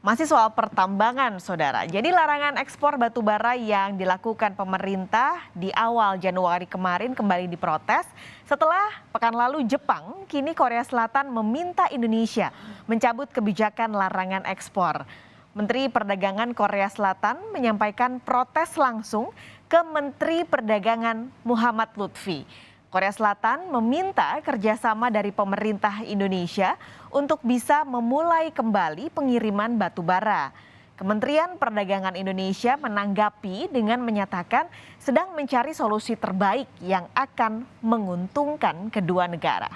Masih soal pertambangan, Saudara. Jadi larangan ekspor batu bara yang dilakukan pemerintah di awal Januari kemarin kembali diprotes setelah pekan lalu Jepang, kini Korea Selatan meminta Indonesia mencabut kebijakan larangan ekspor. Menteri Perdagangan Korea Selatan menyampaikan protes langsung ke Menteri Perdagangan Muhammad Lutfi. Korea Selatan meminta kerjasama dari pemerintah Indonesia untuk bisa memulai kembali pengiriman batu bara. Kementerian Perdagangan Indonesia menanggapi dengan menyatakan sedang mencari solusi terbaik yang akan menguntungkan kedua negara.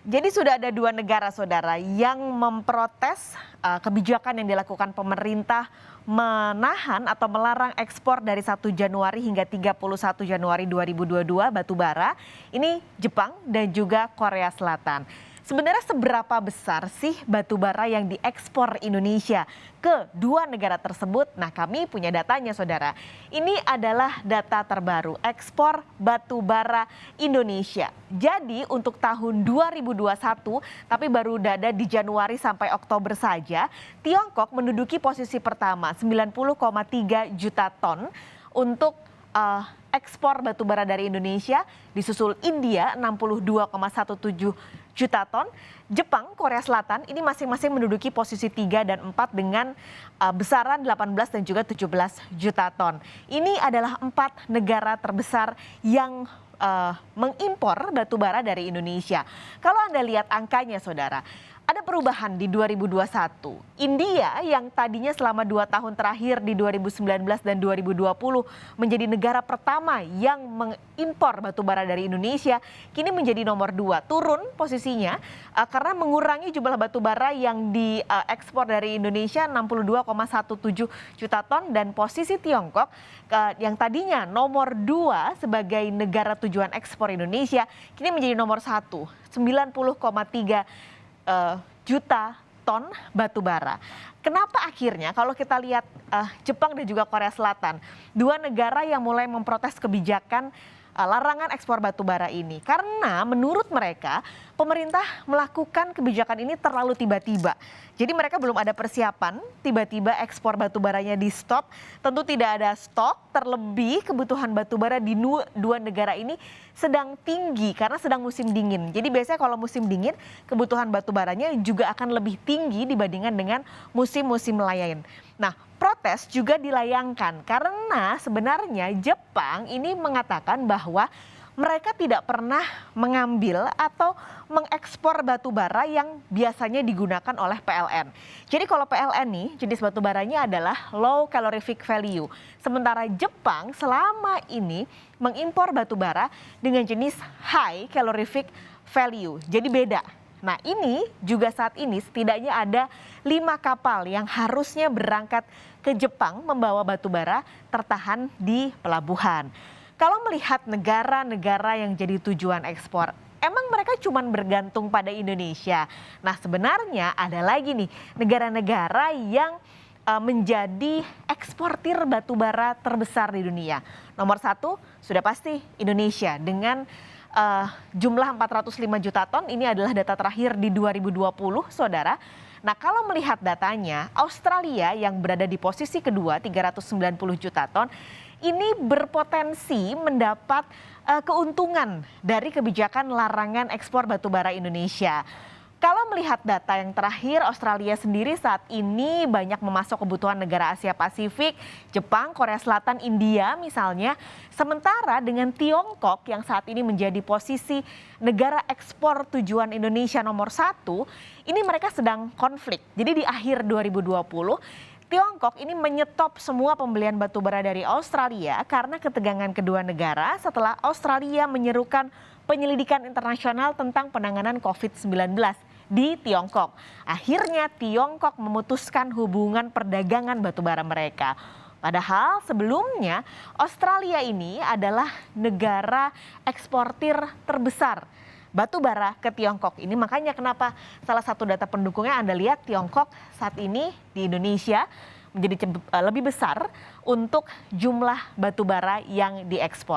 Jadi sudah ada dua negara, Saudara, yang memprotes kebijakan yang dilakukan pemerintah menahan atau melarang ekspor dari 1 Januari hingga 31 Januari 2022 batu bara. Ini Jepang dan juga Korea Selatan. Sebenarnya seberapa besar sih batu bara yang diekspor Indonesia ke dua negara tersebut? Nah, kami punya datanya, Saudara. Ini adalah data terbaru ekspor batu bara Indonesia. Jadi untuk tahun 2021, tapi baru ada di Januari sampai Oktober saja, Tiongkok menduduki posisi pertama 90,3 juta ton untuk ekspor batu bara dari Indonesia, disusul India 62,17 juta ton, Jepang, Korea Selatan ini masing-masing menduduki posisi 3 dan 4 dengan besaran 18 dan juga 17 juta ton. Ini adalah 4 negara terbesar yang mengimpor batu bara dari Indonesia. Kalau Anda lihat angkanya, Saudara, ada perubahan di 2021. India yang tadinya selama 2 tahun terakhir di 2019 dan 2020 menjadi negara pertama yang mengimpor batu bara dari Indonesia, kini menjadi nomor 2. Turun posisinya karena mengurangi jumlah batu bara yang diekspor dari Indonesia 62,17 juta ton, dan posisi Tiongkok yang tadinya nomor 2 sebagai negara tujuan ekspor Indonesia kini menjadi nomor 1, 90,3 juta ton batu bara. Kenapa akhirnya kalau kita lihat Jepang dan juga Korea Selatan, dua negara yang mulai memprotes kebijakan larangan ekspor batu bara ini? Karena menurut mereka pemerintah melakukan kebijakan ini terlalu tiba-tiba. Jadi mereka belum ada persiapan, tiba-tiba ekspor batu baranya di stop. Tentu tidak ada stok, terlebih kebutuhan batu bara di dua negara ini sedang tinggi karena sedang musim dingin. Jadi biasanya kalau musim dingin kebutuhan batu baranya juga akan lebih tinggi dibandingkan dengan musim-musim lain. Nah, protes juga dilayangkan karena sebenarnya Jepang ini mengatakan bahwa mereka tidak pernah mengambil atau mengekspor batu bara yang biasanya digunakan oleh PLN. Jadi kalau PLN nih jenis batu baranya adalah low calorific value. Sementara Jepang selama ini mengimpor batu bara dengan jenis high calorific value. Jadi beda. Nah, ini juga saat ini setidaknya ada 5 kapal yang harusnya berangkat ke Jepang membawa batu bara tertahan di pelabuhan. Kalau melihat negara-negara yang jadi tujuan ekspor, emang mereka cuma bergantung pada Indonesia. Nah, sebenarnya ada lagi nih negara-negara yang menjadi eksportir batu bara terbesar di dunia. Nomor 1 sudah pasti Indonesia dengan jumlah 405 juta ton. Ini adalah data terakhir di 2020, Saudara. Nah, kalau melihat datanya, Australia yang berada di posisi kedua 390 juta ton ini berpotensi mendapat keuntungan dari kebijakan larangan ekspor batu bara Indonesia. Kalau melihat data yang terakhir, Australia sendiri saat ini banyak memasok kebutuhan negara Asia Pasifik, Jepang, Korea Selatan, India misalnya. Sementara dengan Tiongkok yang saat ini menjadi posisi negara ekspor tujuan Indonesia nomor 1, ini mereka sedang konflik. Jadi di akhir 2020, Tiongkok ini menyetop semua pembelian batu bara dari Australia karena ketegangan kedua negara setelah Australia menyerukan penyelidikan internasional tentang penanganan COVID-19 di Tiongkok. Akhirnya Tiongkok memutuskan hubungan perdagangan batu bara mereka. Padahal sebelumnya Australia ini adalah negara eksportir terbesar batu bara ke Tiongkok. Ini makanya kenapa salah satu data pendukungnya Anda lihat Tiongkok saat ini di Indonesia menjadi lebih besar untuk jumlah batu bara yang diekspor.